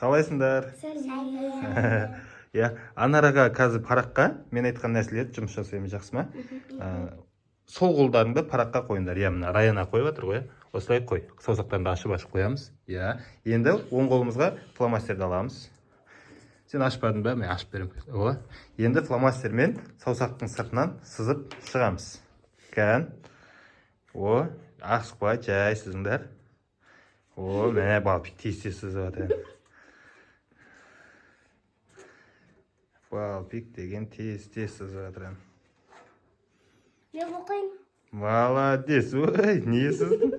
Қалайсыңдар? Анараға қазір параққа мен айтқан нәрселерді жұмыс жасаймын, жақсы ма? Сол қолдарыңды параққа қойыңдар. Мына Раяна қойып жатыр ғой. Осылай қой. Саусақтарыңды ашып қоямыз. Енді оң қолымызға фломастерді аламыз. Сен ашпадың ба? Мен ашып беремін. Енді фломастермен саусақтың сыртынан сызып шығамыз. Асықпай, жай сызыңдар. Міне балпик тез сызып жатыр. Балпик деген тез сызып жатыр. Не оқиын? Молодец, не сыздің?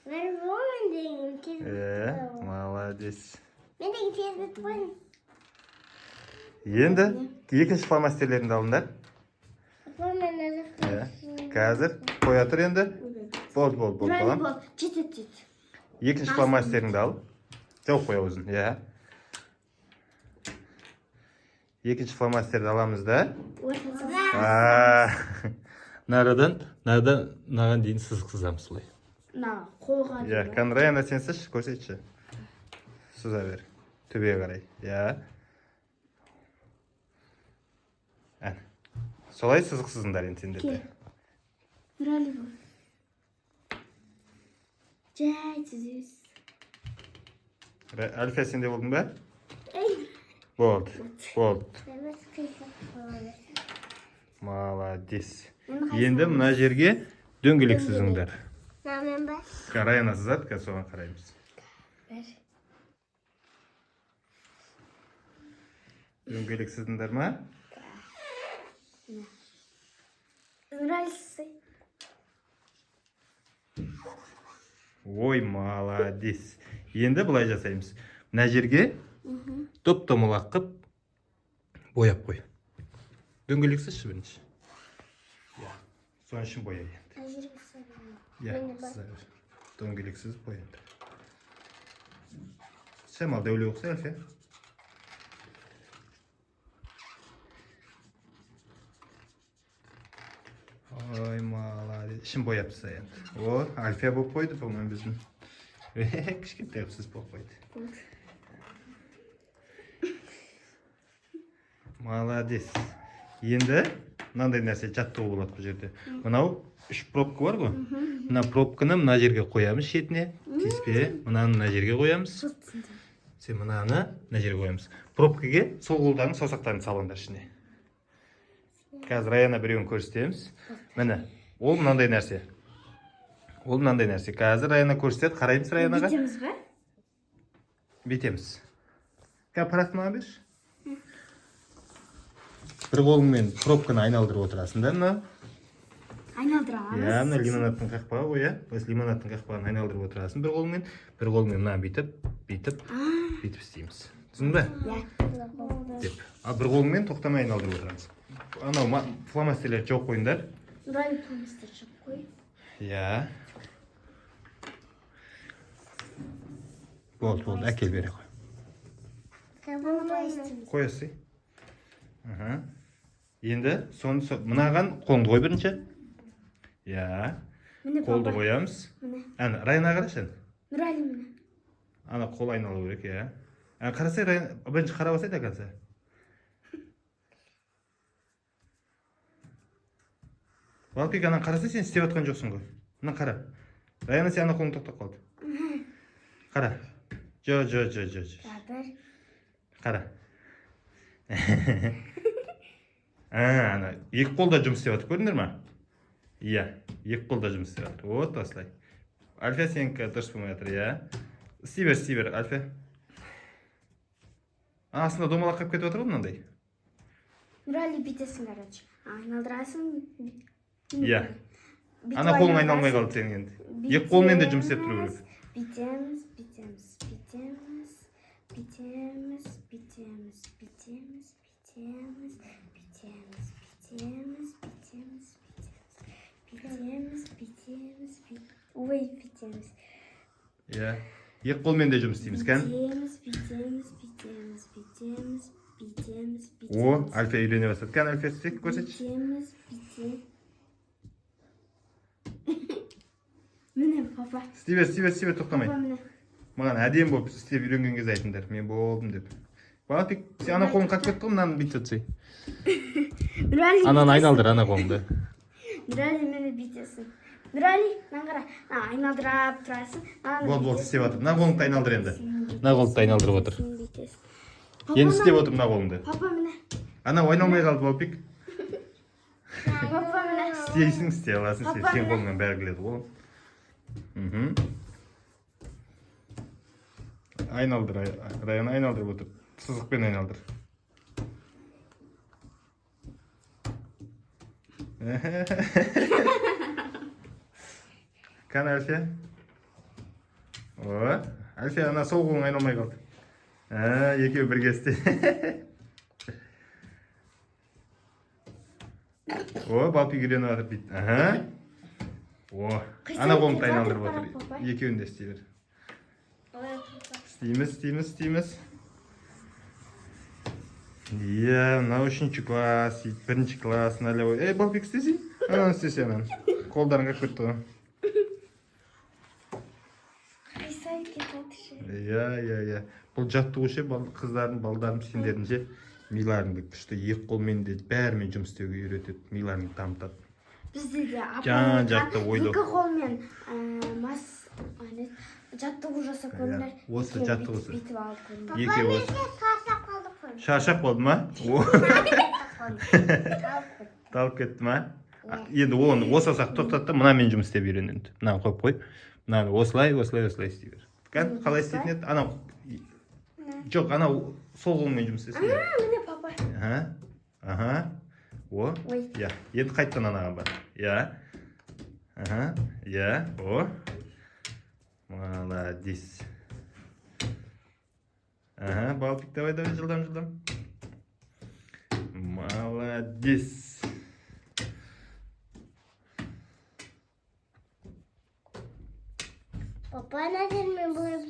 Мен болмын деген тез бітіп. Молодец. Мен деген тез бітіп қойдым. Енді екінші фломастерлеріңді алыңдар. Қазір қоя тұр енді. Болды. Жетеді. Екінші фломастеріңді ал. Жоқ қоя өзін. Екінші фломастерді аламыз да. Нарадан дейін сызамыз солай. Қолға. Раяна сен сызшы, көрсетші. Сыза бер. Төбеге қарай. Солай сызық сызыңдар енді сендерде. Нұрәлі бол. Жай сызыз. Альфия сенде болдың ба? Болды. Молодец. Енді мына жерге дөңгелек сызыңдар. Мен ба? Раяна сызады, қазір соған қараймыз. Дөңгелек сызыңдар ма? Нравится. Молодец. Енді былай жасаймыз. Мына жерге топ-томалақ қып бояп қой. Дөңгелек сызшы бірінші. Соның үшін бояй енді. Дөңгелек сызып қой енді. Шамал дөуле оқса, Альфия. Молодец. Ішін бояпсы енді. Альфия болып қойды, по-моему, біздің. Кішкентай сыз болып қойды. Молодец. Енді мынандай нәрсе жаттығу болады бұл жерде. Мынау 3 пробка бар ғой. Мына пробканы мына жерге қоямыз шетіне. Теспе. Мынаны мына жерге қоямыз. Сен мынаны мына жерге қоямыз. Пробкаге сол қолдардың саусақтарын салыңдар ішіне. Қазір Раяна біреуін көрсетеміз. Міне, ол мынандай нәрсе. Қазір Раяна көрсетеді, қараймыз Раянаға. Бітеміз ба? Бітеміз. Парақты маған берші. Бір қолыңмен пробканы айналдырып отырасың да, мына. Айналдырамыз. Мына лимонадтың қақпағы ғой, осы лимонадтың қақпағын айналдырып отырасың бір қолыңмен. Бір қолыңмен мына бүйтіп істейміз. Түсіндің бе? Деп. Бір қолыңмен тоқтамай айналдырып отырасың. Анау фломастерлер жоқ қойыңдар. Нұрәлі фломастер жоқ қой. Болды, әкел бере қой. Қоясы. Енді мынаған қолды қой бірінші. Қолды қоямыз. Раяна қарашы. Нұрәлі міне. Ана қол айналу керек, қарасай, Раяна, бірінші қарап алсай да қарасай. Балпик, ана қарасай, сен істеп атқан жоқсың ғой. Мына қара. Раяна, сен ана қолың тоқтап қалды. Қара. Қара. Ана, екі қолда жұмыс істеп атыр, көрдіңдер ма? Екі қолда жұмыс істеп атыр. Осылай. Альфия, сенікі дұрыс болмай жатыр, істей бер, Альфия. Астында домалақ қап кетіп отыр ғой мынандай. Нұрәлі бүйтесің, короче. Айналдырасың. Ана қолың айналмай қалды сенің енді. Екі қолмен де жұмыс істеп тұру керек. Бүйтеміз. Екі қолмен де жұмыс істейміз, кән? Альфия үйлене бастады. Кән, Альфия, істеп көрсетші. Міне папа. істей бер, тоқтамай. Папа міне. Маған әдем болып істеп үйренген кезде айтыңдар, мен болдым деп. Балапик, сен ана қолың қатып кетті ғой, мынаны бүйтіп жатсай. Нұрәли. Ананы айналдыр, ана қолыңды. Нұрәли мені бүйтесің. Нұрәли, мынаны қара. Айналдырап тұрасың. Бол, істеп жатыр. Мына қолыңды айналдыр енді. Мына қолыңды айналдырып отыр. Бүйтесің. Енді істеп отыр мына қолыңды. Папа міне. Ана ойналмай қалды, Балапик. Папа міне. Істейсің, істей аласың, сен қолыңнан бәрі келеді ғой. Айналдыр, Раян айналдырып отыр. Сызықпен айналдыр. Кәне Әлфия. Әлфия, ана сол қолың айналмай қалды. Екеуі бірге істе. Балапик үйреніп жатыр дейді. Ана қолыңды айналдырып отыр. Екеуін де істей бер. Істейміз. Мынау 3-ші класс, 1-ші класс, налевой. Балапик істесей? Ананы істесе, ананы. Қолдарың қап кетті ғой. Қайсай кетеді ше. Бұл жаттығу ше, қыздардың, балдардың, сендердің ше, миларыңды күшті екі қолмен де бәрімен жұмыс істеуге үйретеді, миларыңды дамытады. Бізде де Жан-жақты ойлау. екі қолмен жаттығу жасап көріңдер. Осы жаттығусы. Бүйтіп алып көріңдер. Екеуі осы. Шаршап қалды ма? Талып кетті ма? Енді оны осасақ тоқтатты, мынамен жұмыс істеп үйрен енді. Мынаны қойып қой. Мынаны осылай істей бер. Қалай істейтін еді? Анау жоқ, анау сол қолмен жұмыс істесін. Міне папа. Енді қайттан анаға бар. Молодец. Балапик, давай, жылдам. Молодец. Папа, наверное, будет